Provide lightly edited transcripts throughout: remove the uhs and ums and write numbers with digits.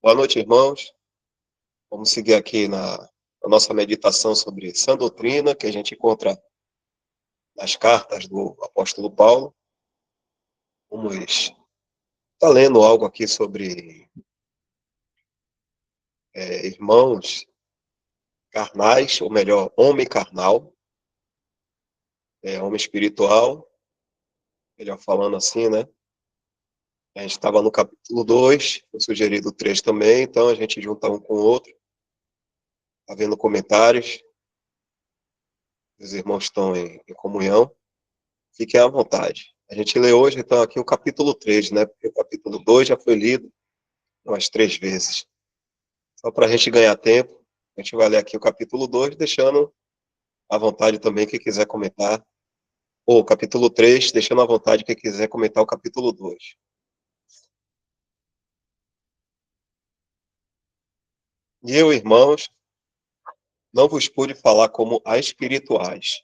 Boa noite, irmãos. Vamos seguir aqui na nossa meditação sobre sã doutrina, que a gente encontra nas cartas do apóstolo Paulo. Vamos estar lendo algo aqui sobre irmãos carnais, ou melhor, homem carnal, homem espiritual, melhor falando assim, né? A gente estava no capítulo 2, foi sugerido o 3 também, então a gente junta um com o outro. Está vendo comentários, os irmãos estão em comunhão. Fiquem à vontade. A gente lê hoje, então, aqui o capítulo 3, né? Porque o capítulo 2 já foi lido umas 3 vezes. Só para a gente ganhar tempo, a gente vai ler aqui o capítulo 2, deixando à vontade também quem quiser comentar. Ou o capítulo 3, deixando à vontade quem quiser comentar o capítulo 2. E eu, irmãos, não vos pude falar como a espirituais,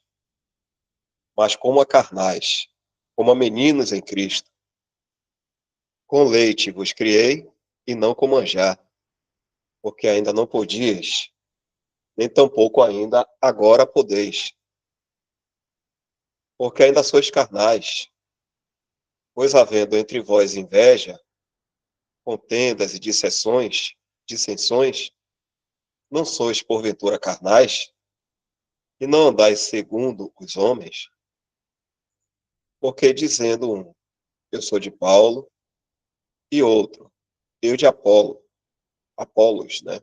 mas como a carnais, como a meninos em Cristo. Com leite vos criei, e não com manjar, porque ainda não podias, nem tampouco ainda agora podeis, porque ainda sois carnais, pois havendo entre vós inveja, contendas e dissensões, não sois porventura carnais, e não andais segundo os homens, porque dizendo um, eu sou de Paulo, e outro, eu de Apolos, né?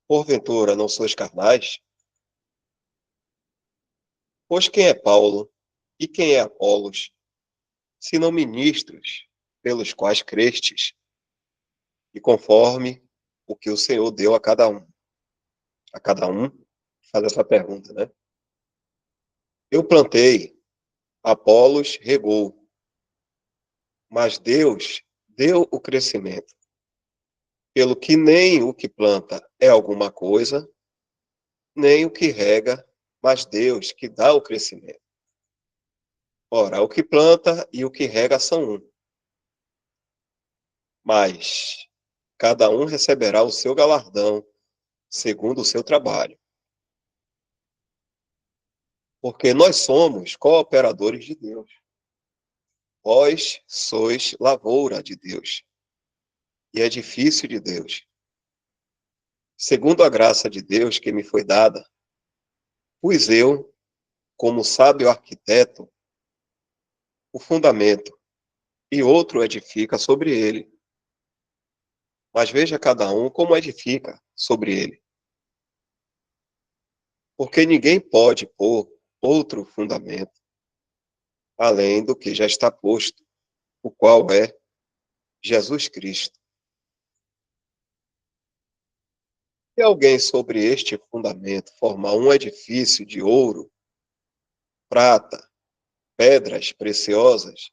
Porventura não sois carnais? Pois quem é Paulo e quem é Apolos, senão ministros pelos quais crestes, e conforme o que o Senhor deu a cada um. A cada um faz essa pergunta, né? Eu plantei, Apolos regou, mas Deus deu o crescimento. Pelo que nem o que planta é alguma coisa, nem o que rega, mas Deus que dá o crescimento. Ora, o que planta e o que rega são um, mas cada um receberá o seu galardão segundo o seu trabalho. Porque nós somos cooperadores de Deus. Vós sois lavoura de Deus e edifício de Deus. Segundo a graça de Deus que me foi dada, pus eu, como sábio arquiteto, o fundamento, e outro edifica sobre ele. Mas veja cada um como edifica sobre ele. Porque ninguém pode pôr outro fundamento, além do que já está posto, o qual é Jesus Cristo. Se alguém sobre este fundamento formar um edifício de ouro, prata, pedras preciosas,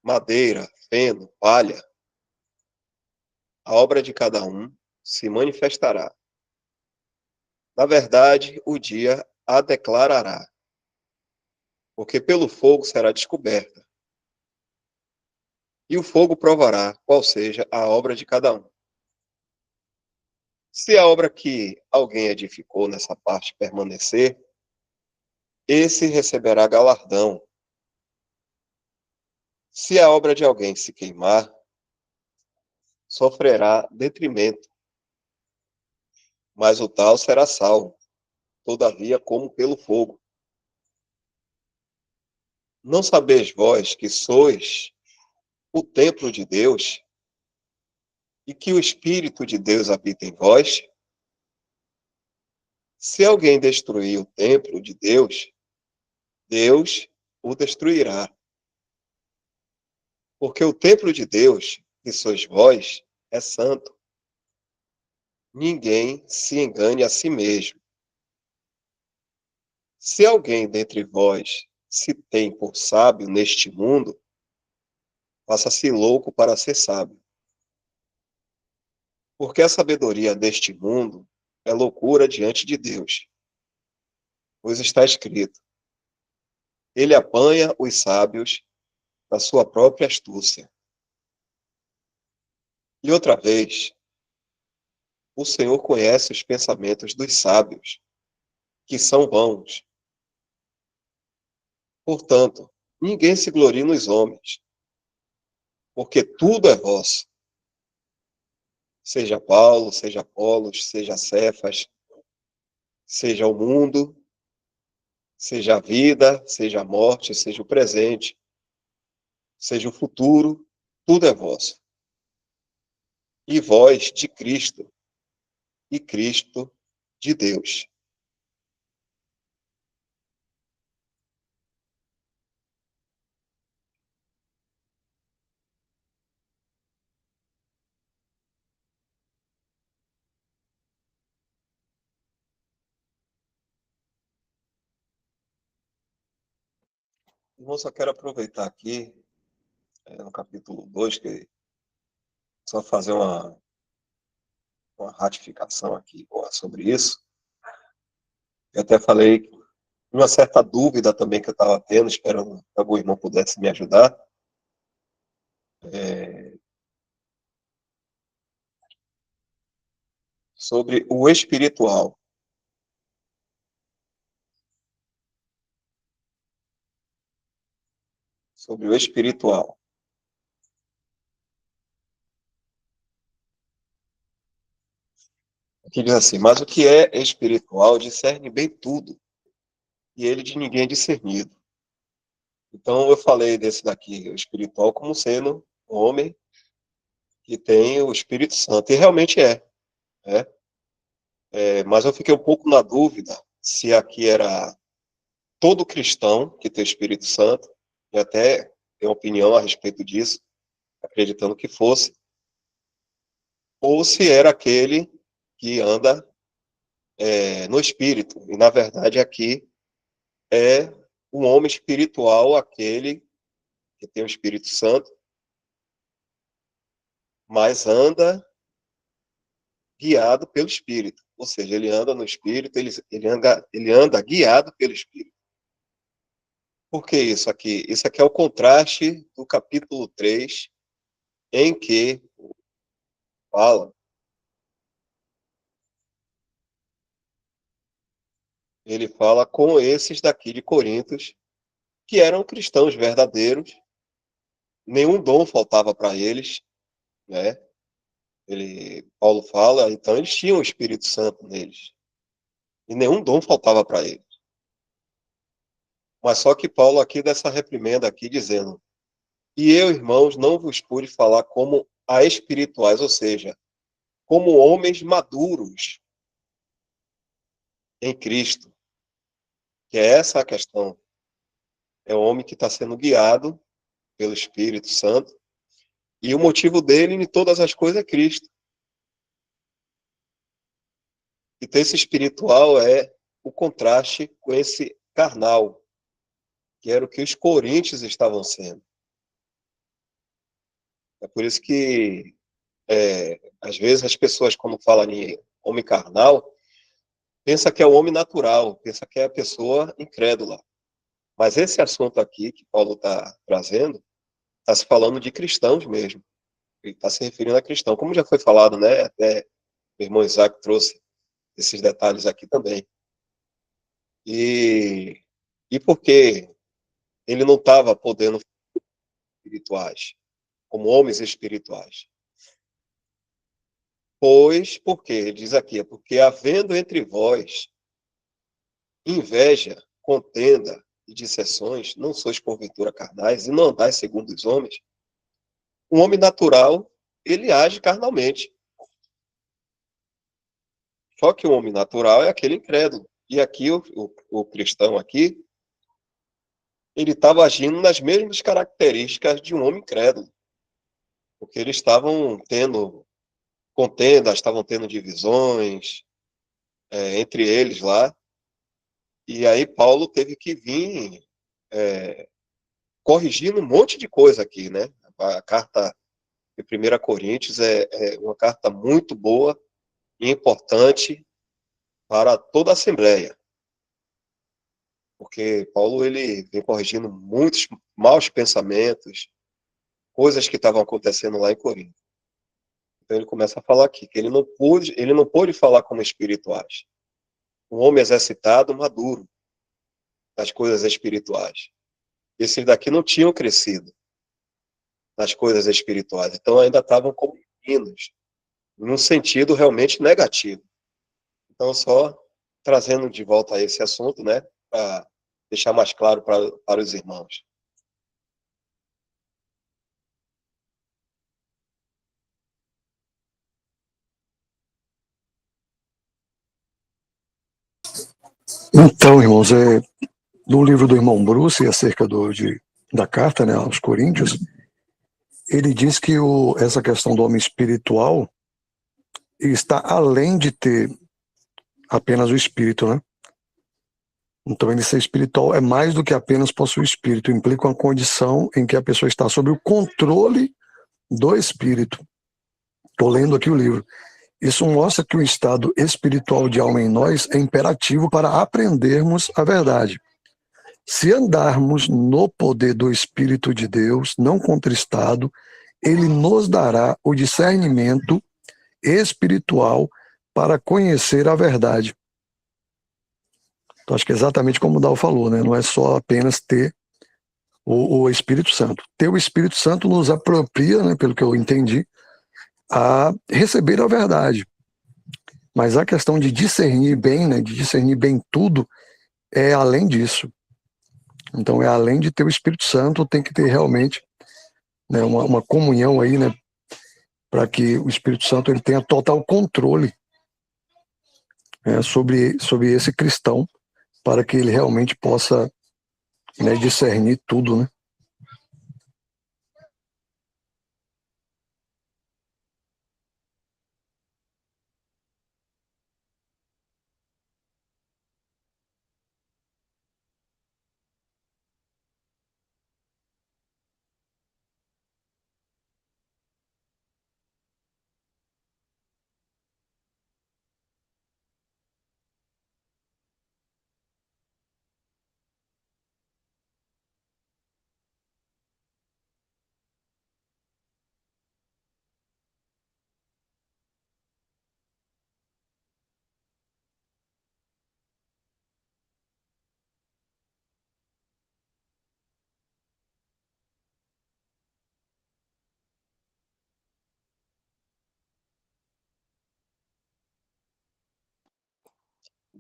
madeira, feno, palha, a obra de cada um se manifestará. Na verdade, o dia a declarará, porque pelo fogo será descoberta. E o fogo provará qual seja a obra de cada um. Se a obra que alguém edificou nessa parte permanecer, esse receberá galardão. Se a obra de alguém se queimar, sofrerá detrimento, mas o tal será salvo, todavia como pelo fogo. Não sabeis vós que sois o templo de Deus e que o Espírito de Deus habita em vós? Se alguém destruir o templo de Deus, Deus o destruirá. Porque o templo de Deus, que sois vós, é santo. Ninguém se engane a si mesmo. Se alguém dentre vós se tem por sábio neste mundo, faça-se louco para ser sábio. Porque a sabedoria deste mundo é loucura diante de Deus. Pois está escrito: ele apanha os sábios na sua própria astúcia. E outra vez, o Senhor conhece os pensamentos dos sábios, que são vãos. Portanto, ninguém se glorie nos homens, porque tudo é vosso. Seja Paulo, seja Apolos, seja Cefas, seja o mundo, seja a vida, seja a morte, seja o presente, seja o futuro, tudo é vosso. E vós de Cristo, e Cristo de Deus. Irmão, só quero aproveitar aqui, no capítulo 2, que só fazer uma ratificação aqui sobre isso. Eu até falei uma certa dúvida também que eu estava tendo, esperando que algum irmão pudesse me ajudar. Sobre o espiritual. Sobre o espiritual. Aqui diz assim: mas o que é espiritual discerne bem tudo, e ele de ninguém é discernido. Então eu falei desse daqui, o espiritual, como sendo um homem que tem o Espírito Santo, e realmente é. Né? Mas eu fiquei um pouco na dúvida se aqui era todo cristão que tem o Espírito Santo, e até tenho opinião a respeito disso, acreditando que fosse, ou se era aquele que anda no Espírito. E, na verdade, aqui é um homem espiritual, aquele que tem o Espírito Santo, mas anda guiado pelo Espírito. Ou seja, ele anda no Espírito, ele anda guiado pelo Espírito. Por que isso aqui? Isso aqui é o contraste do capítulo 3, em que fala, ele fala com esses daqui de Coríntios, que eram cristãos verdadeiros, nenhum dom faltava para eles, né? Paulo fala, então eles tinham o Espírito Santo neles, e nenhum dom faltava para eles. Mas só que Paulo aqui dá essa reprimenda aqui, dizendo: e eu, irmãos, não vos pude falar como a espirituais, ou seja, como homens maduros em Cristo, que é essa a questão. É o homem que está sendo guiado pelo Espírito Santo, e o motivo dele em todas as coisas é Cristo. Então, esse espiritual é o contraste com esse carnal, que era o que os coríntios estavam sendo. É por isso que, às vezes, as pessoas, quando falam em homem carnal, pensa que é o homem natural, pensa que é a pessoa incrédula. Mas esse assunto aqui que Paulo está trazendo, está se falando de cristãos mesmo. Ele está se referindo a cristão. Como já foi falado, né? Até o irmão Isaac trouxe esses detalhes aqui também. E, e por que ele não estava podendo espirituais, como homens espirituais? Pois, porque, ele diz aqui, é porque havendo entre vós inveja, contenda e dissensões, não sois porventura carnais e não andais segundo os homens. O homem natural, ele age carnalmente. Só que o homem natural é aquele incrédulo. E aqui, o cristão aqui, ele estava agindo nas mesmas características de um homem incrédulo. Porque eles estavam tendo contendas, estavam tendo divisões entre eles lá. E aí Paulo teve que vir corrigindo um monte de coisa aqui, né? A carta de 1 Coríntios é uma carta muito boa e importante para toda a Assembleia, porque Paulo ele vem corrigindo muitos maus pensamentos, coisas que estavam acontecendo lá em Corinto. Então ele começa a falar aqui, que ele não pôde falar como espirituais. Um homem exercitado, maduro nas coisas espirituais. Esses daqui não tinham crescido nas coisas espirituais, então ainda estavam como meninos, num sentido realmente negativo. Então, só trazendo de volta a esse assunto, né, para deixar mais claro para os irmãos. Então, irmãos, no livro do irmão Bruce, acerca da carta, né, aos Coríntios, ele diz que essa questão do homem espiritual está além de ter apenas o espírito, né? Então, ele ser espiritual é mais do que apenas possuir o espírito, implica uma condição em que a pessoa está sob o controle do espírito. Estou lendo aqui o livro. Isso mostra que o estado espiritual de alma em nós é imperativo para aprendermos a verdade. Se andarmos no poder do Espírito de Deus, não contristado, ele nos dará o discernimento espiritual para conhecer a verdade. Então, acho que é exatamente como o Dal falou, né? Não é só apenas ter o Espírito Santo. Ter o Espírito Santo nos apropria, né, pelo que eu entendi, a receber a verdade. Mas a questão de discernir bem, né, de discernir bem tudo, é além disso. Então, é além de ter o Espírito Santo, tem que ter realmente, né, uma comunhão aí, né, para que o Espírito Santo ele tenha total controle, né, sobre esse cristão, para que ele realmente possa, né, discernir tudo, né?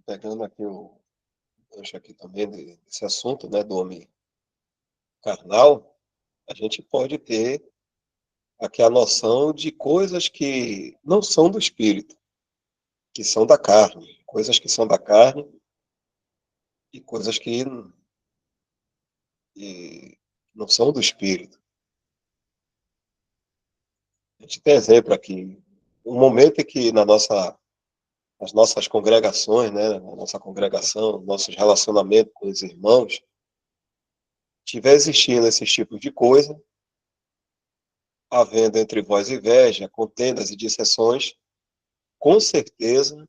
Pegando aqui acho aqui também desse assunto, né, do homem carnal, a gente pode ter aqui a noção de coisas que não são do espírito, que são da carne, coisas que são da carne e coisas que não são do espírito. A gente tem exemplo aqui, um momento em que nas nossas congregações, né, na nossa congregação, nossos relacionamentos com os irmãos, tiver existindo esses tipos de coisa, havendo entre vós inveja, contendas e dissensões, com certeza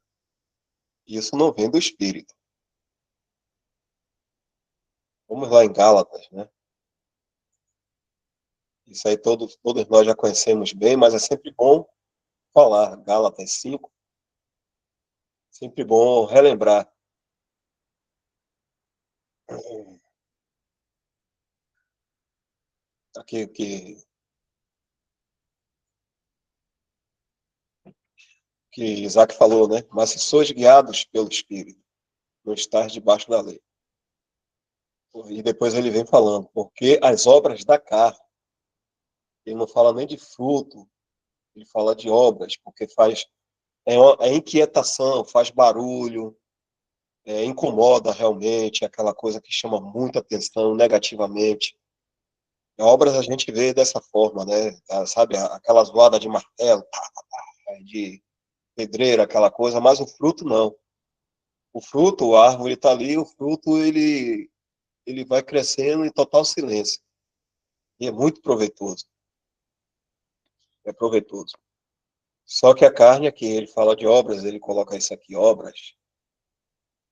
isso não vem do Espírito. Vamos lá em Gálatas, né? Isso aí todos nós já conhecemos bem, mas é sempre bom falar. Gálatas 5, sempre bom relembrar. Aqui que Isaac falou, né? Mas se sois guiados pelo Espírito, não estáis debaixo da lei. E depois ele vem falando, porque as obras da carne, ele não fala nem de fruto, ele fala de obras, porque é inquietação, faz barulho, incomoda realmente, aquela coisa que chama muita atenção negativamente. Obras a gente vê dessa forma, né? Sabe, aquela zoada de martelo, de pedreira, aquela coisa, mas o fruto não. O fruto, a árvore está ali, o fruto ele vai crescendo em total silêncio. E é muito proveitoso. É proveitoso. Só que a carne aqui, ele fala de obras, ele coloca isso aqui, obras.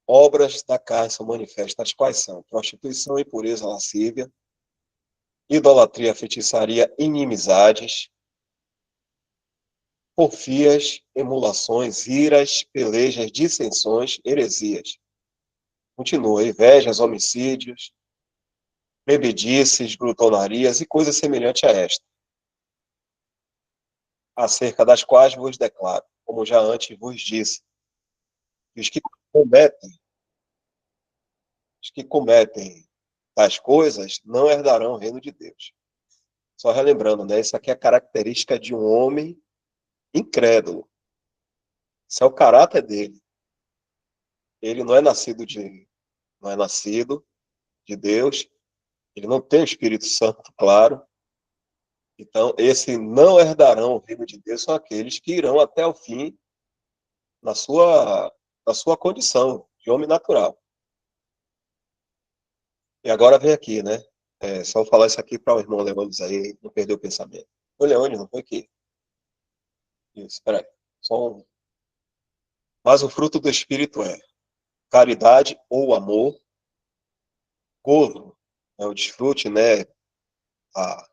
Obras da carne são manifestas, quais são? Prostituição, impureza, lascívia, idolatria, feitiçaria, inimizades, porfias, emulações, iras, pelejas, dissensões, heresias. Continua, invejas, homicídios, bebedices, glutonarias e coisas semelhantes a esta, acerca das quais vos declaro, como já antes vos disse, que cometem, os que cometem tais coisas não herdarão o reino de Deus. Só relembrando, né? Isso aqui é a característica de um homem incrédulo. Isso é o caráter dele. Ele não é nascido de Deus. Ele não tem o Espírito Santo, claro. Então, esse não herdarão o reino de Deus são aqueles que irão até o fim na sua condição de homem natural. E agora vem aqui, né? Só falar isso aqui para o irmão Leônidas aí, não perder o pensamento. O Leônidas, não foi aqui? Isso, peraí. Mas o fruto do Espírito é caridade ou amor, gozo, o desfrute, né? A,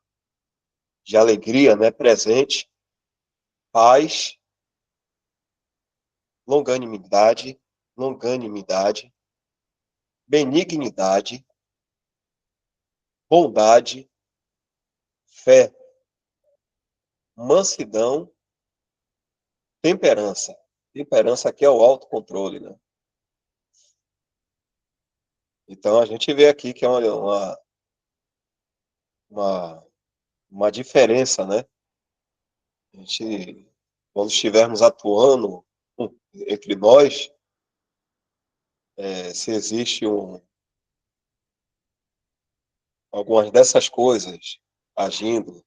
de alegria, né? Presente, paz, longanimidade, benignidade, bondade, fé, mansidão, temperança. Temperança aqui é o autocontrole, né? Então a gente vê aqui que é uma, uma diferença, né? A gente, quando estivermos atuando entre nós, se existe algumas dessas coisas agindo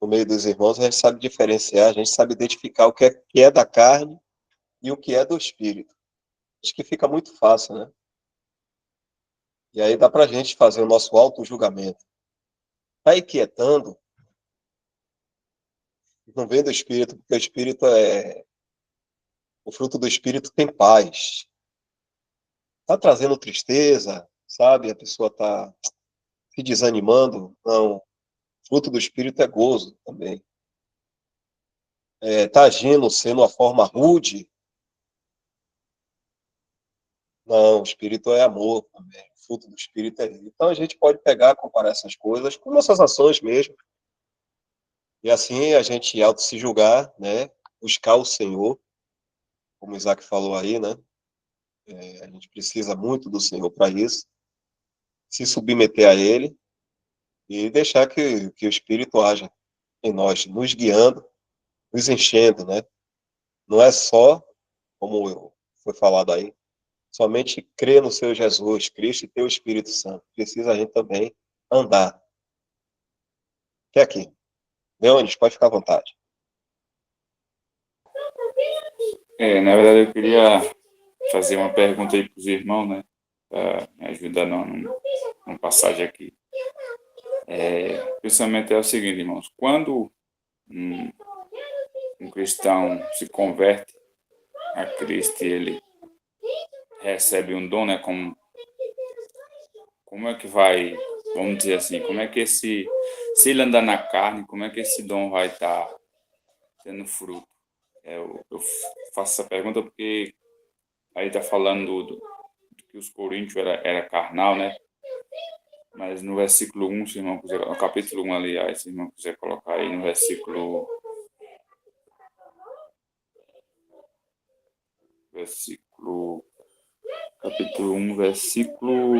no meio dos irmãos, a gente sabe diferenciar, a gente sabe identificar o que é da carne e o que é do espírito. Acho que fica muito fácil, né? E aí dá para a gente fazer o nosso auto-julgamento. Está inquietando, não vem do espírito, porque o fruto do espírito tem paz. Está trazendo tristeza, sabe? A pessoa está se desanimando. Não, o fruto do espírito é gozo também. Está agindo sendo uma forma rude. Não, o espírito é amor também. O fruto do espírito é. Então a gente pode pegar, comparar essas coisas com nossas ações mesmo. E assim a gente auto se julgar, né? Buscar o Senhor, como o Isaac falou aí, né? A gente precisa muito do Senhor para isso. Se submeter a Ele e deixar que o Espírito haja em nós, nos guiando, nos enchendo, né? Não é só, como foi falado aí, somente crer no Senhor Jesus Cristo e ter o Espírito Santo. Precisa a gente também andar. Até aqui. Leônidas, pode ficar à vontade. Na verdade, eu queria fazer uma pergunta aí para os irmãos, né? Para me ajudar numa passagem aqui. O pensamento é o seguinte, irmãos. Quando um cristão se converte a Cristo e ele recebe um dom, né? Como é que vai, vamos dizer assim, como é que se ele andar na carne, como é que esse dom vai estar tendo fruto? Eu faço essa pergunta porque aí está falando do que os coríntios era carnal, né? Mas no versículo 1, se o irmão quiser, no capítulo 1, aliás, se o irmão quiser colocar aí no capítulo 1, versículo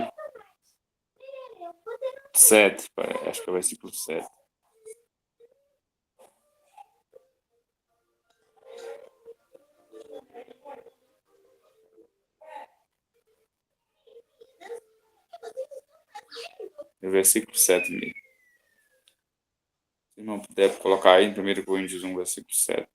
7, acho que é o versículo 7. No versículo 7 mesmo. Se o irmão puder colocar aí em 1 Coríntios 1, versículo 7.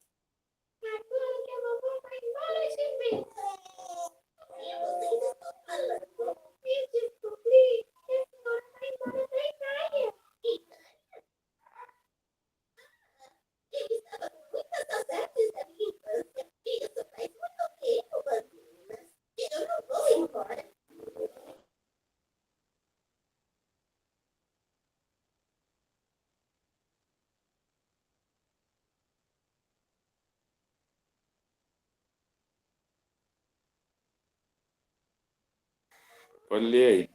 Pode ler aí.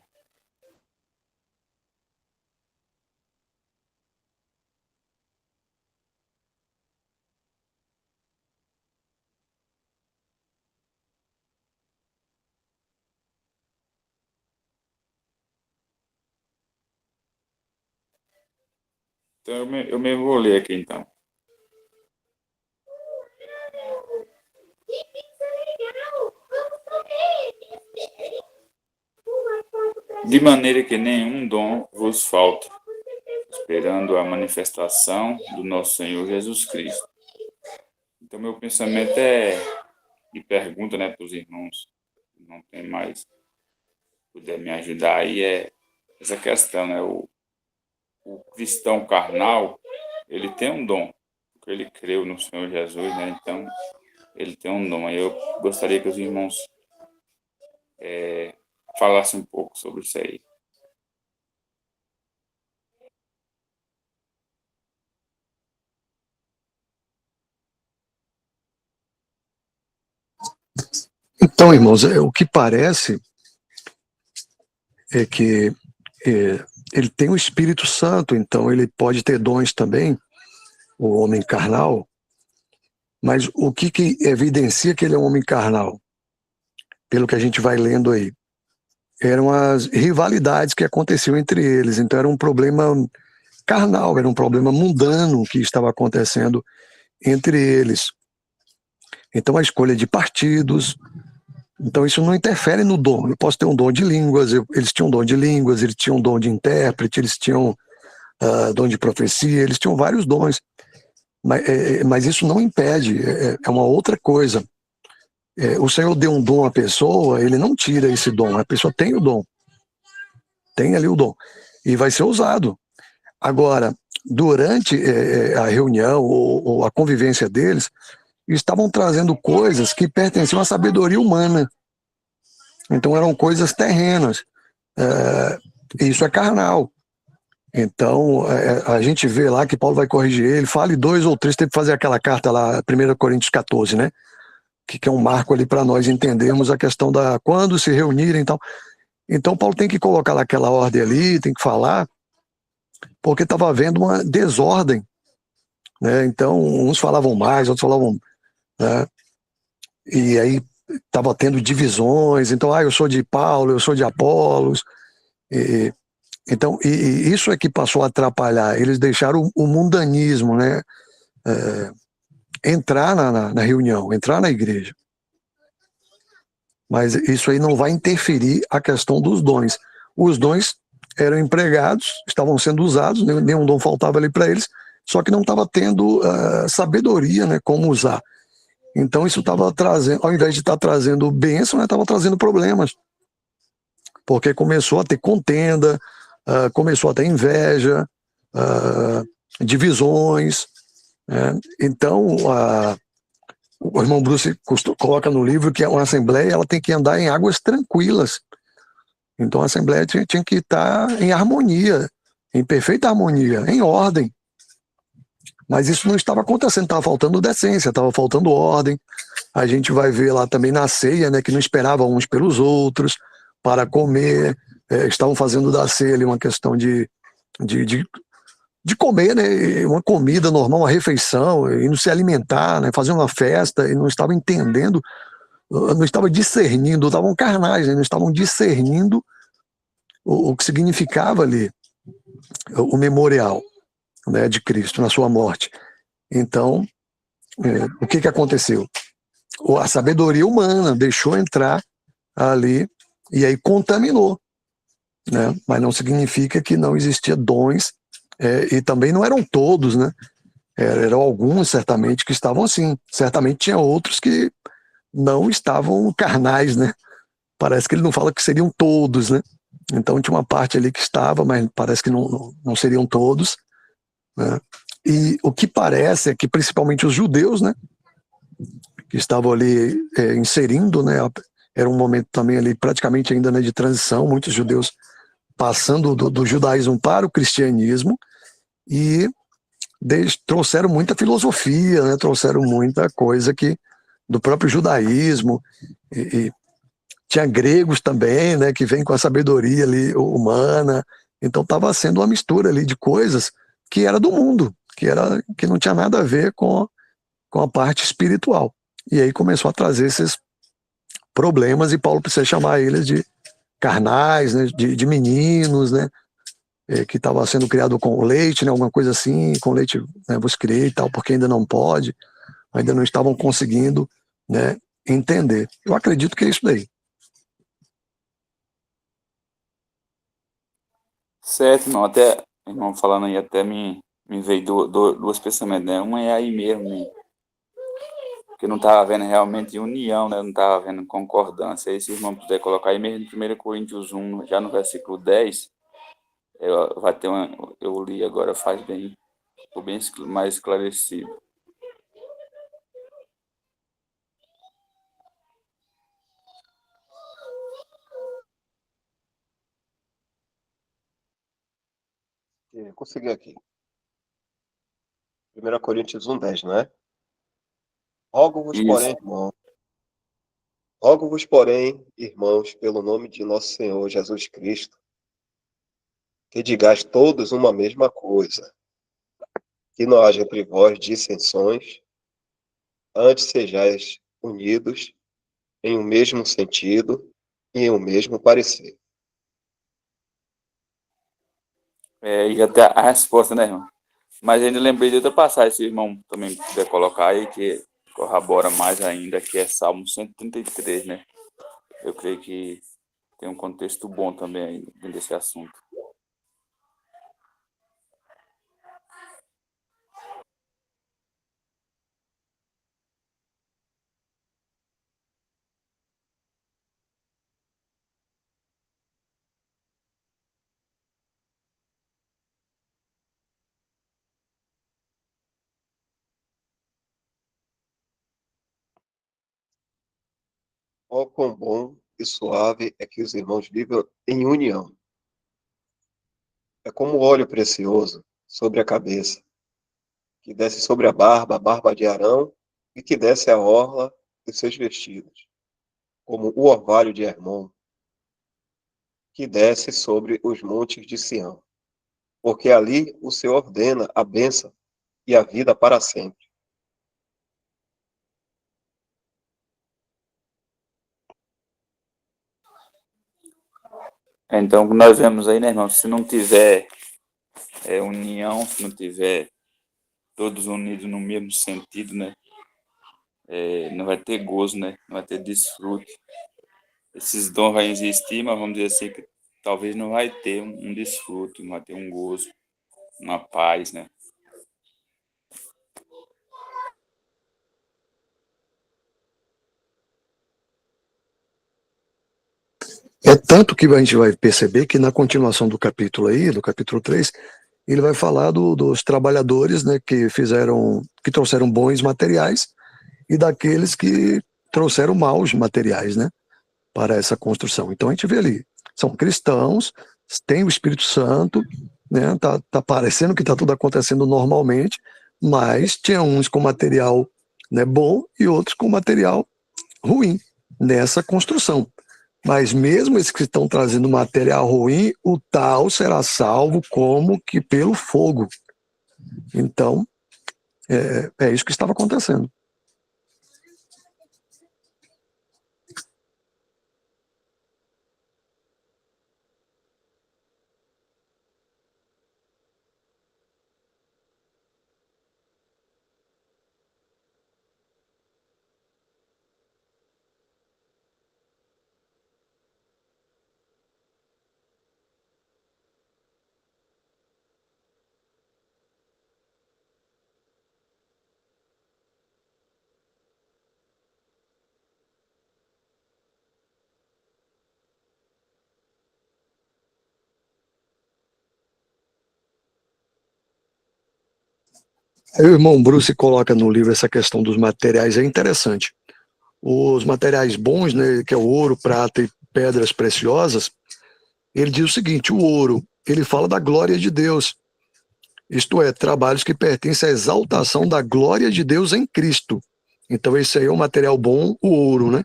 Então eu mesmo vou ler aqui então. De maneira que nenhum dom vos falta, esperando a manifestação do nosso Senhor Jesus Cristo. Então meu pensamento e pergunta, né, para os irmãos que não tem mais, puder me ajudar aí, é essa questão, né? O cristão carnal, ele tem um dom, porque ele creu no Senhor Jesus, né? Então, ele tem um dom. Aí eu gostaria que os irmãos falassem um pouco sobre isso aí. Então, irmãos, o que parece é que ele tem o Espírito Santo, então ele pode ter dons também, o homem carnal, mas o que evidencia que ele é um homem carnal? Pelo que a gente vai lendo aí, eram as rivalidades que aconteciam entre eles, então era um problema carnal, era um problema mundano que estava acontecendo entre eles. Então a escolha de partidos, então isso não interfere no dom. Eu posso ter um dom de línguas, eles tinham um dom de línguas, eles tinham um dom de intérprete, eles tinham dom de profecia, eles tinham vários dons. Mas isso não impede, é uma outra coisa. O Senhor deu um dom à pessoa, ele não tira esse dom, a pessoa tem o dom, tem ali o dom, e vai ser usado. Agora, durante a reunião ou a convivência deles, estavam trazendo coisas que pertenciam à sabedoria humana. Então eram coisas terrenas. Isso é carnal. Então a gente vê lá que Paulo vai corrigir ele, fale 2 ou 3, teve que fazer aquela carta lá, 1 Coríntios 14, né? Que é um marco ali para nós entendermos a questão da quando se reunirem e tal. Então Paulo tem que colocar lá aquela ordem ali, tem que falar, porque estava havendo uma desordem, né? Então uns falavam mais, outros falavam, né? E aí estava tendo divisões, então eu sou de Paulo, eu sou de Apolos, então isso é que passou a atrapalhar, eles deixaram o mundanismo, né, entrar na reunião, entrar na igreja, mas isso aí não vai interferir a questão dos dons. Os dons eram empregados, estavam sendo usados, nenhum dom faltava ali para eles, só que não estava tendo sabedoria, né, como usar. Então isso estava trazendo, ao invés de estar trazendo bênção, estava trazendo problemas. Porque começou a ter contenda, começou a ter inveja, divisões. Né? Então, o irmão Bruce coloca no livro que uma assembleia ela tem que andar em águas tranquilas. Então a assembleia tinha que estar em harmonia, em perfeita harmonia, em ordem. Mas isso não estava acontecendo, estava faltando decência, estava faltando ordem. A gente vai ver lá também na ceia, né, que não esperavam uns pelos outros para comer, estavam fazendo da ceia ali uma questão de comer, né, uma comida normal, uma refeição, e não se alimentar, né, fazer uma festa, e não estavam entendendo, não estavam discernindo, estavam carnais, né, não estavam discernindo o que significava ali o memorial, né, de Cristo na sua morte. Então, o que aconteceu? A sabedoria humana deixou entrar ali e aí contaminou, né? Mas não significa que não existia dons, e também não eram todos, né? Eram alguns certamente que estavam assim, certamente tinha outros que não estavam carnais, né? Parece que ele não fala que seriam todos, né? Então tinha uma parte ali que estava, mas parece que não seriam todos, né? E o que parece é que principalmente os judeus, né, que estavam ali inserindo, né, era um momento também ali praticamente ainda, né, de transição, muitos judeus passando do judaísmo para o cristianismo, e trouxeram muita filosofia, né, trouxeram muita coisa do próprio judaísmo, e tinha gregos também, né, que vêm com a sabedoria ali humana. Então estava sendo uma mistura ali de coisas que era do mundo, que não tinha nada a ver com a parte espiritual. E aí começou a trazer esses problemas e Paulo precisa chamar eles de carnais, né, de meninos, né, que estava sendo criado com leite, né, alguma coisa assim, com leite, né, vos criei e tal, porque ainda não pode, ainda não estavam conseguindo, né, entender. Eu acredito que é isso daí. Certo, irmão. Até, irmão, falando aí, até me veio duas pensamentos, né? Uma é aí mesmo, né? Porque não estava havendo realmente união, né? Não estava havendo concordância. Aí, se o irmão puder colocar aí mesmo em 1 Coríntios 1, já no versículo 10, vai ter uma. Eu li agora, faz bem, ficou bem mais esclarecido. Consegui aqui. 1 Coríntios 1:10, não é? Rogo-vos, Isso. porém, irmão, rogo-vos, porém, irmãos, pelo nome de nosso Senhor Jesus Cristo, que digais todos uma mesma coisa, que não haja entre vós dissensões, antes sejais unidos em um mesmo sentido e em um mesmo parecer. E até a resposta, né, irmão? Mas ainda lembrei de outra passagem, se o irmão também puder colocar aí, que corrobora mais ainda, que é Salmo 133, né? Eu creio que tem um contexto bom também aí dentro desse assunto. Ó, quão bom e suave é que os irmãos vivam em união. É como óleo precioso sobre a cabeça, que desce sobre a barba de Arão, e que desce a orla de seus vestidos, como o orvalho de Hermon, que desce sobre os montes de Sião, porque ali o Senhor ordena a bênção e a vida para sempre. Então, o que nós vemos aí, né, irmão? Se não tiver união, se não tiver todos unidos no mesmo sentido, né? Não vai ter gozo, né? Não vai ter desfrute. Esses dons vão existir, mas vamos dizer assim, que talvez não vai ter um desfrute, não vai ter um gozo, uma paz, né? É tanto que a gente vai perceber que na continuação do capítulo aí, do capítulo 3, ele vai falar dos trabalhadores, né, que trouxeram bons materiais e daqueles que trouxeram maus materiais, né, para essa construção. Então a gente vê ali, são cristãos, tem o Espírito Santo, né, tá parecendo que tá tudo acontecendo normalmente, mas tinha uns com material, né, bom e outros com material ruim nessa construção. Mas mesmo esses que estão trazendo material ruim, o tal será salvo como que pelo fogo. Então, é isso que estava acontecendo. Aí o irmão Bruce coloca no livro essa questão dos materiais, é interessante. Os materiais bons, né, que é o ouro, prata e pedras preciosas, ele diz o seguinte, o ouro, ele fala da glória de Deus, isto é, trabalhos que pertencem à exaltação da glória de Deus em Cristo. Então esse aí é um material bom, o ouro, né?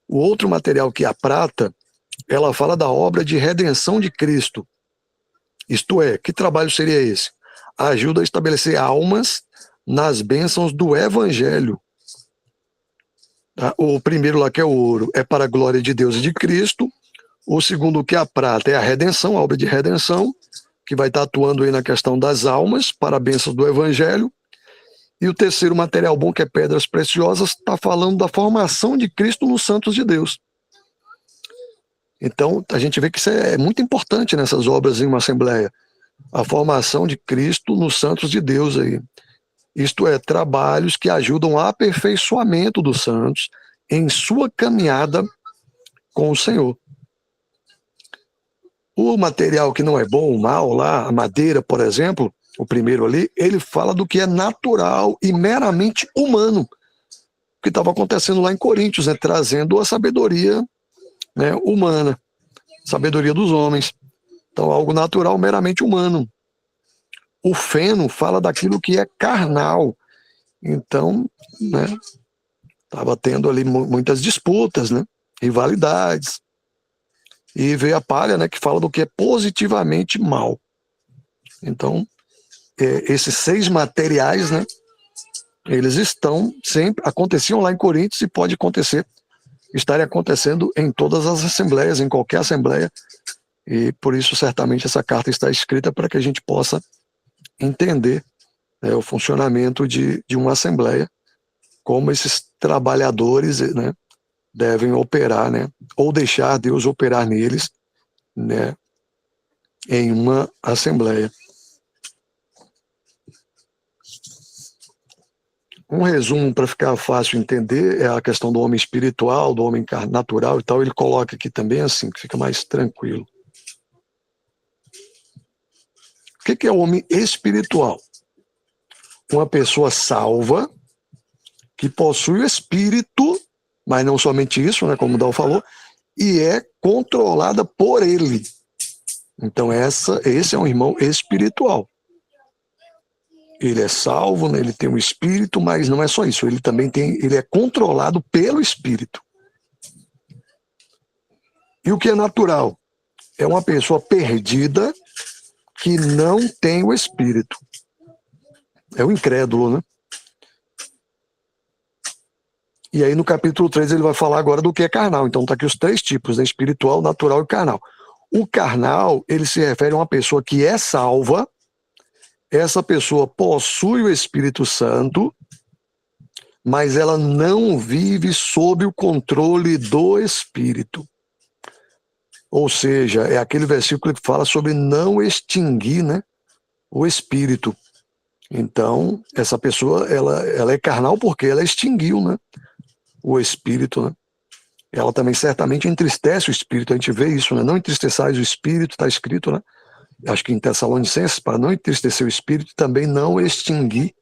O outro material, que é a prata, ela fala da obra de redenção de Cristo. Isto é, que trabalho seria esse? Ajuda a estabelecer almas nas bênçãos do Evangelho. Tá? O primeiro lá, que é o ouro, é para a glória de Deus e de Cristo. O segundo, que é a prata, é a redenção, a obra de redenção, que vai estar atuando aí na questão das almas, para a bênção do Evangelho. E o terceiro material bom, que é pedras preciosas, está falando da formação de Cristo nos santos de Deus. Então, a gente vê que isso é muito importante nessas obras em uma assembleia. A formação de Cristo nos santos de Deus aí. Isto é, trabalhos que ajudam ao aperfeiçoamento dos santos em sua caminhada com o Senhor. O material que não é bom ou mal, lá, a madeira, por exemplo, o primeiro ali, ele fala do que é natural e meramente humano. O que estava acontecendo lá em Coríntios, né, trazendo a sabedoria, né, humana, sabedoria dos homens. Então, algo natural, meramente humano. O feno fala daquilo que é carnal. Então, né, estava tendo ali muitas disputas, né, rivalidades. E veio a palha, né, que fala do que é positivamente mal. Então, esses 6 materiais, né, eles estão sempre, aconteciam lá em Coríntios e pode acontecer, estarem acontecendo em todas as assembleias, em qualquer assembleia, e por isso certamente essa carta está escrita para que a gente possa entender, né, o funcionamento de uma assembleia, como esses trabalhadores, né, devem operar, né, ou deixar Deus operar neles, né, em uma assembleia. Um resumo para ficar fácil entender é a questão do homem espiritual, do homem natural e tal. Ele coloca aqui também assim, que fica mais tranquilo. O que é o homem espiritual? Uma pessoa salva, que possui o espírito, mas não somente isso, né, como o Dal falou, e é controlada por ele. Então esse é um irmão espiritual. Ele é salvo, né, ele tem um espírito, mas não é só isso, ele é controlado pelo espírito. E o que é natural? É uma pessoa perdida que não tem o espírito. É o incrédulo, né? E aí no capítulo 3 ele vai falar agora do que é carnal. Então tá aqui os 3 tipos, né? Espiritual, natural e carnal. O carnal, ele se refere a uma pessoa que é salva. Essa pessoa possui o Espírito Santo, mas ela não vive sob o controle do Espírito. Ou seja, é aquele versículo que fala sobre não extinguir, né, o Espírito. Então, essa pessoa, ela é carnal porque ela extinguiu, né, o Espírito, né? Ela também certamente entristece o Espírito, a gente vê isso, né? Não entristeçais o Espírito, está escrito, né? Acho que em Tessalonicenses, para não entristecer o Espírito, também não extinguir,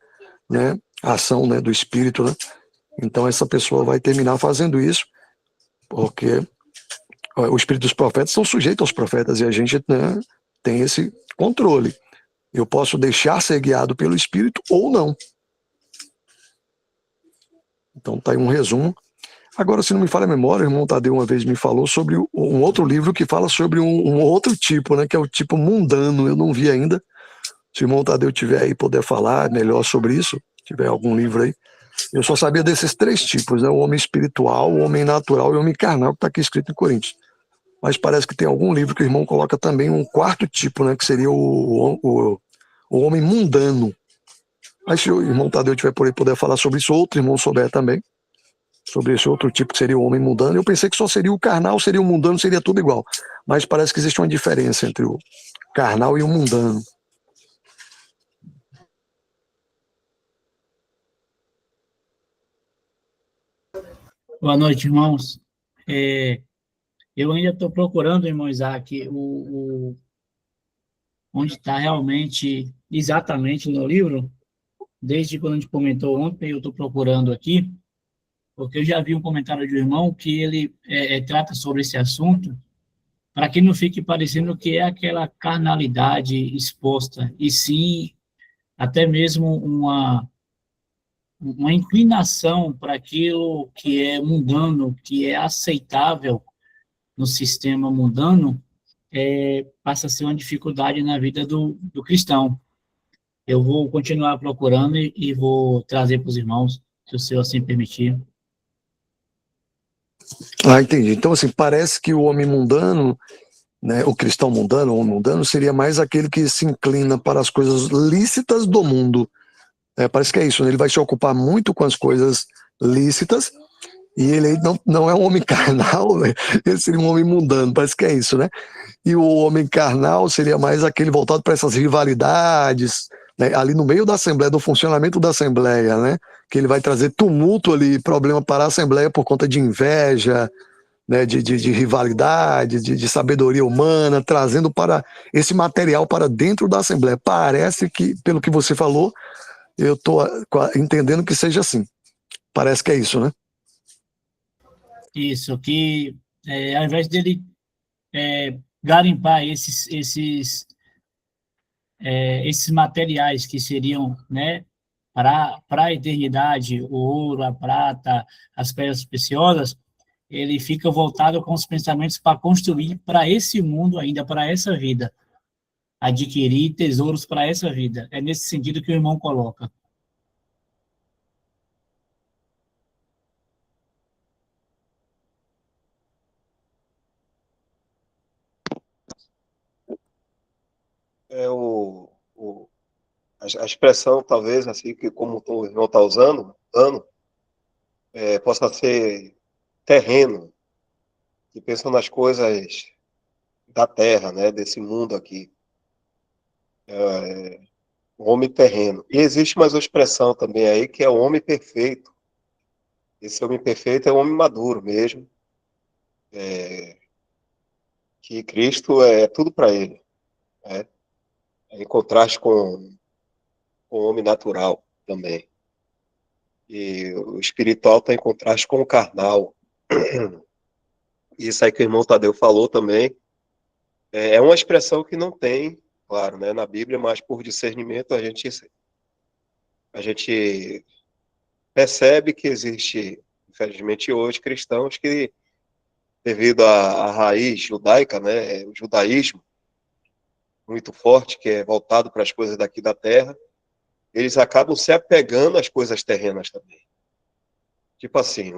né, a ação, né, do Espírito, né? Então essa pessoa vai terminar fazendo isso, porque o Espírito dos profetas são sujeitos aos profetas e a gente, né, tem esse controle. Eu posso deixar ser guiado pelo Espírito ou não. Então tá aí um resumo. Agora, se não me falha a memória, o irmão Tadeu uma vez me falou sobre um outro livro que fala sobre um outro tipo, né, que é o tipo mundano. Eu não vi ainda. Se o irmão Tadeu tiver aí, poder falar melhor sobre isso, tiver algum livro aí. Eu só sabia desses 3 tipos, né, o homem espiritual, o homem natural e o homem carnal, que está aqui escrito em Coríntios. Mas parece que tem algum livro que o irmão coloca também um 4º tipo, né, que seria o homem mundano. Aí se o irmão Tadeu tiver por aí poder falar sobre isso, outro irmão souber também, sobre esse outro tipo que seria o homem mundano. Eu pensei que só seria o carnal, seria o mundano, seria tudo igual. Mas parece que existe uma diferença entre o carnal e o mundano. Boa noite, irmãos. Eu ainda estou procurando, irmão Isaac, onde está realmente, exatamente no livro, desde quando a gente comentou ontem, eu estou procurando aqui, porque eu já vi um comentário de um irmão que ele trata sobre esse assunto, para que não fique parecendo que é aquela carnalidade exposta, e sim até mesmo uma inclinação para aquilo que é mundano, que é aceitável no sistema mundano, passa a ser uma dificuldade na vida do cristão. Eu vou continuar procurando e vou trazer para os irmãos, se o Senhor assim permitir. Ah, entendi. Então, assim, parece que o homem mundano, né, o cristão mundano, o homem mundano, seria mais aquele que se inclina para as coisas lícitas do mundo. Parece que é isso, né? Ele vai se ocupar muito com as coisas lícitas e ele não é um homem carnal, né? Ele seria um homem mundano, parece que é isso, né? E o homem carnal seria mais aquele voltado para essas rivalidades, né? Ali no meio da Assembleia, do funcionamento da Assembleia, né? Que ele vai trazer tumulto ali, problema para a Assembleia por conta de inveja, né? De rivalidade, de sabedoria humana, trazendo para esse material para dentro da Assembleia. Parece que, pelo que você falou, eu estou entendendo que seja assim. Parece que é isso, né? Isso, que ao invés dele garimpar esses materiais que seriam, né, para a eternidade, o ouro, a prata, as pedras preciosas, ele fica voltado com os pensamentos para construir para esse mundo ainda, para essa vida, adquirir tesouros para essa vida. É nesse sentido que o irmão coloca. A expressão, talvez, assim, que como o irmão está usando, possa ser terreno, que pensa nas coisas da terra, né, desse mundo aqui. O homem terreno. E existe mais uma expressão também aí, que é o homem perfeito. Esse homem perfeito é o homem maduro mesmo, que Cristo é tudo para ele, né? Em contraste com o homem natural também. E o espiritual está em contraste com o carnal. Isso aí que o irmão Tadeu falou também, é uma expressão que não tem, claro, né, na Bíblia, mas por discernimento a gente percebe que existe, infelizmente hoje, cristãos que, devido à raiz judaica, né, o judaísmo muito forte, que é voltado para as coisas daqui da terra, eles acabam se apegando às coisas terrenas também. Tipo assim,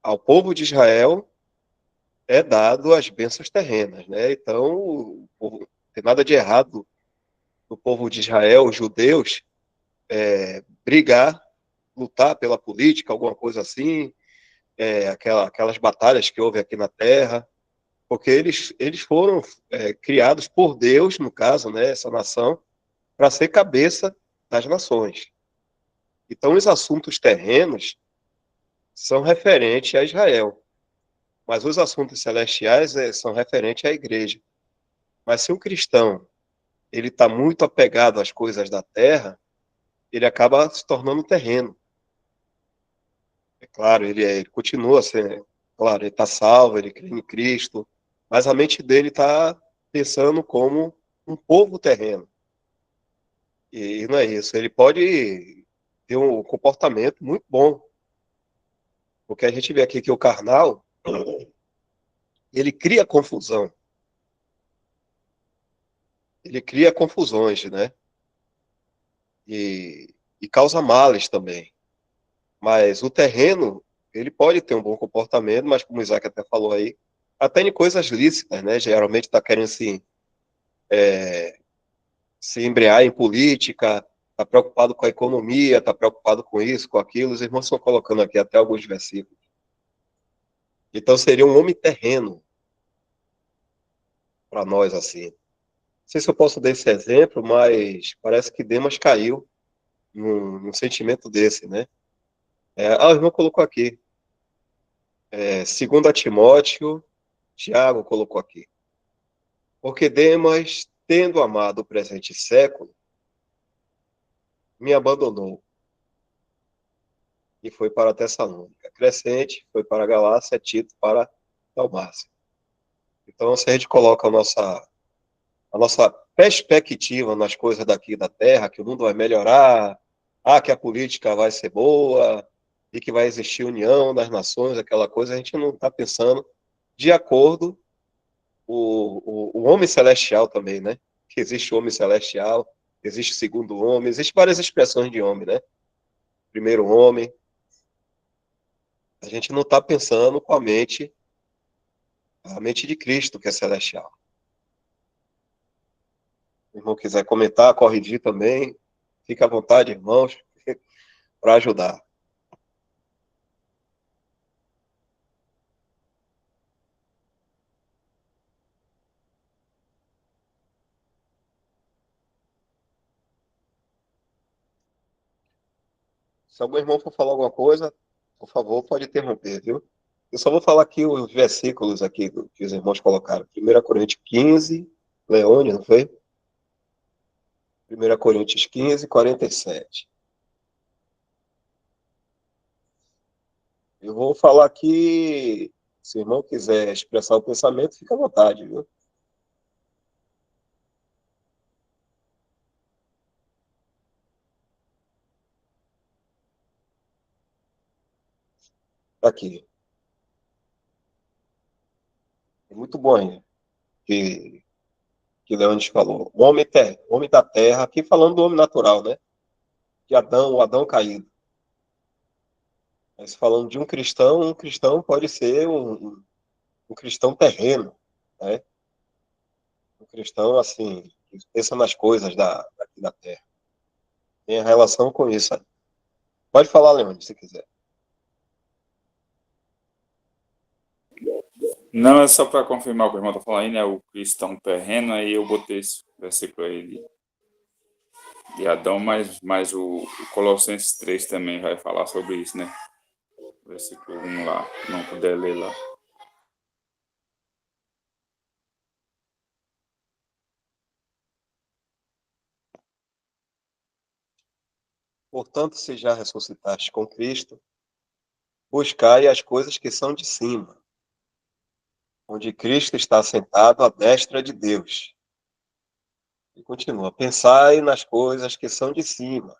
ao povo de Israel é dado as bênçãos terrenas, né? Então, não tem nada de errado no povo de Israel, os judeus, brigar, lutar pela política, alguma coisa assim, aquelas batalhas que houve aqui na Terra, porque eles foram criados por Deus, no caso, né, essa nação, para ser cabeça das nações. Então, os assuntos terrenos são referentes a Israel, mas os assuntos celestiais são referentes à igreja. Mas se um cristão ele está muito apegado às coisas da terra, ele acaba se tornando terreno. É claro, ele continua sendo, claro, ele está salvo, ele crê em Cristo, mas a mente dele está pensando como um povo terreno. E não é isso. Ele pode ter um comportamento muito bom, porque a gente vê aqui que o carnal, ele cria confusão. Ele cria confusões, né? E causa males também. Mas o terreno, ele pode ter um bom comportamento, mas como o Isaac até falou aí, até em coisas lícitas, né? Geralmente está querendo se embrear em política, está preocupado com a economia, está preocupado com isso, com aquilo. Os irmãos estão colocando aqui até alguns versículos. Então seria um homem terreno para nós, assim. Não sei se eu posso dar esse exemplo, mas parece que Demas caiu num sentimento desse, né? O irmão colocou aqui. 2 Timóteo, Tiago colocou aqui. Porque Demas, tendo amado o presente século, me abandonou e foi para Tessalônica. Crescente foi para Galácia, Tito para Dalmácia. Então, se a gente coloca a nossa perspectiva nas coisas daqui da Terra, que o mundo vai melhorar, que a política vai ser boa e que vai existir união das nações, aquela coisa, a gente não está pensando de acordo o homem celestial também, né? Que existe o homem celestial, existe o segundo homem, existe várias expressões de homem, né? Primeiro homem. A gente não está pensando com a mente de Cristo, que é celestial. Se o irmão quiser comentar, corrigir também, fique à vontade, irmãos, para ajudar. Se algum irmão for falar alguma coisa, por favor, pode interromper, viu? Eu só vou falar aqui os versículos aqui que os irmãos colocaram. 1 Coríntios 15, Leone, não foi? 1 Coríntios 15, 47. Eu vou falar aqui, se o irmão quiser expressar o pensamento, fica à vontade, viu? Tá aqui. É muito bom, hein? Que Leônidas falou. O homem da terra, aqui falando do homem natural, né? De Adão, o Adão caído. Mas falando de um cristão pode ser um cristão terreno, né? Um cristão, assim, que pensa nas coisas daqui da terra. Tem a relação com isso. Pode falar, Leônidas, se quiser. Não, é só para confirmar o que o irmão está falando aí, né? O cristão terreno, aí eu botei esse versículo aí de Adão, mas o Colossenses 3 também vai falar sobre isso, né? Versículo 1 lá, não puder ler lá. Portanto, se já ressuscitaste com Cristo, buscai as coisas que são de cima, onde Cristo está sentado à destra de Deus. E continua, pensai nas coisas que são de cima,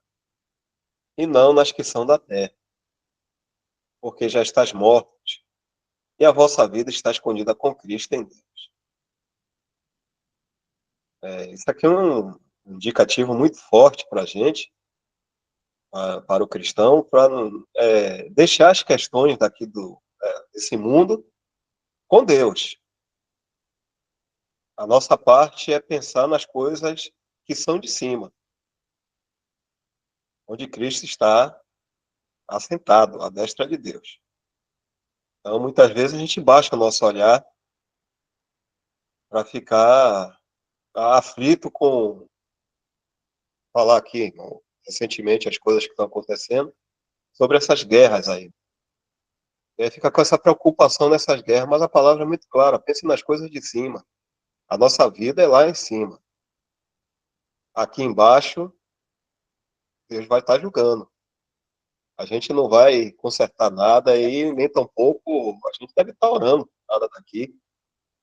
e não nas que são da terra, porque já estás mortos, e a vossa vida está escondida com Cristo em Deus. Isso aqui é um indicativo muito forte para a gente, para o cristão, para deixar as questões daqui desse mundo com Deus. A nossa parte é pensar nas coisas que são de cima, onde Cristo está assentado à destra de Deus. Então, muitas vezes a gente baixa o nosso olhar para ficar aflito com falar aqui, irmão, recentemente as coisas que estão acontecendo sobre essas guerras aí. Fica com essa preocupação nessas guerras, mas a palavra é muito clara, pense nas coisas de cima. A nossa vida é lá em cima. Aqui embaixo, Deus vai estar julgando. A gente não vai consertar nada e nem tampouco a gente deve estar orando nada daqui,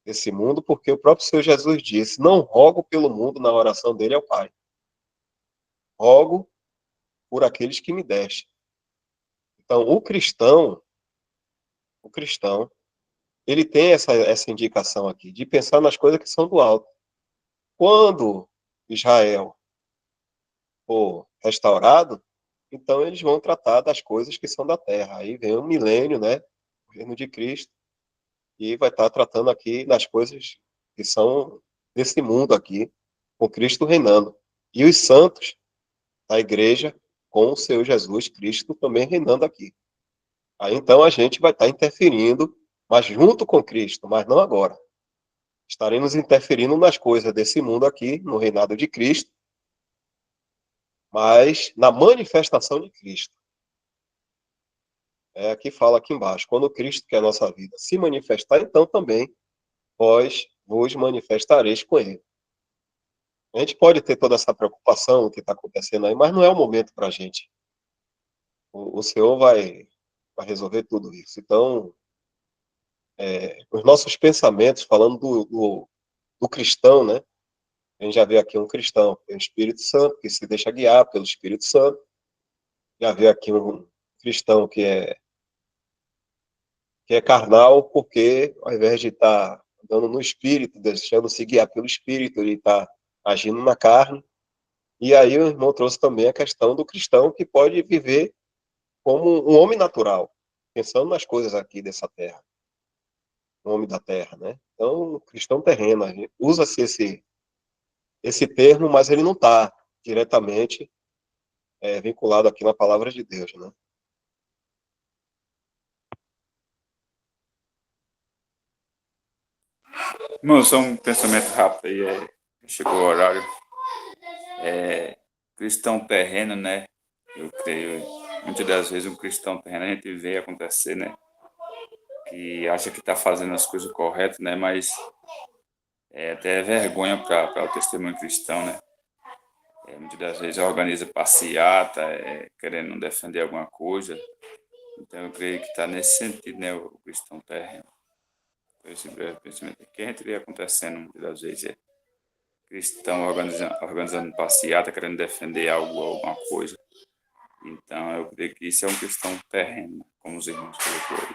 desse mundo, porque o próprio Senhor Jesus disse, não rogo pelo mundo na oração dele ao Pai. Rogo por aqueles que me deste. Então, o cristão, ele tem essa indicação aqui, de pensar nas coisas que são do alto. Quando Israel for restaurado, então eles vão tratar das coisas que são da terra. Aí vem o milênio, né? O reino de Cristo, e vai estar tratando aqui das coisas que são desse mundo aqui, com Cristo reinando. E os santos da igreja, com o seu Jesus Cristo também reinando aqui. Aí então a gente vai estar interferindo, mas junto com Cristo, mas não agora. Estaremos interferindo nas coisas desse mundo aqui, no reinado de Cristo, mas na manifestação de Cristo. Aqui fala aqui embaixo, quando Cristo, que é a nossa vida, se manifestar, então também vós vos manifestareis com ele. A gente pode ter toda essa preocupação, o que está acontecendo aí, mas não é o momento para a gente. O Senhor vai resolver tudo isso. Então, os nossos pensamentos, falando do cristão, né? A gente já vê aqui um cristão, tem o Espírito Santo, que se deixa guiar pelo Espírito Santo. Já vê aqui um cristão que é carnal, porque ao invés de estar andando no espírito, deixando-se guiar pelo espírito, ele está agindo na carne. E aí o irmão trouxe também a questão do cristão que pode viver como um homem natural, pensando nas coisas aqui dessa terra, um homem da terra, né? Então, o cristão terreno, usa-se esse termo, mas ele não está diretamente vinculado aqui na palavra de Deus, né? Irmão, só um pensamento rápido aí, chegou o horário. Cristão terreno, né? Eu creio, muitas das vezes um cristão terreno a gente vê acontecer, né? Que acha que está fazendo as coisas corretas, né? Mas é até vergonha para o testemunho cristão, né? Muitas das vezes organiza passeata, querendo defender alguma coisa. Então eu creio que está nesse sentido, né? O cristão terreno. Esse breve pensamento que a gente vê acontecendo muitas das vezes cristão organizando passeata, querendo defender algo, alguma coisa. Então, eu creio que isso é um cristão terreno, como os irmãos colocou aí.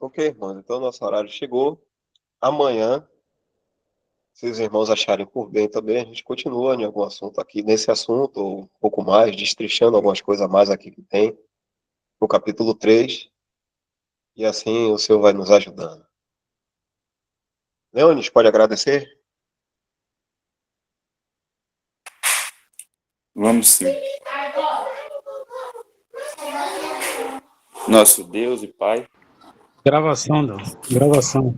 Ok, irmãos, então nosso horário chegou. Amanhã, se os irmãos acharem por bem também, a gente continua em algum assunto aqui, nesse assunto, ou um pouco mais, destrinchando algumas coisas a mais aqui que tem, no capítulo 3, e assim o Senhor vai nos ajudando. Leonis, pode agradecer? Vamos sim. Nosso Deus e Pai. Gravação, Deus. Gravação.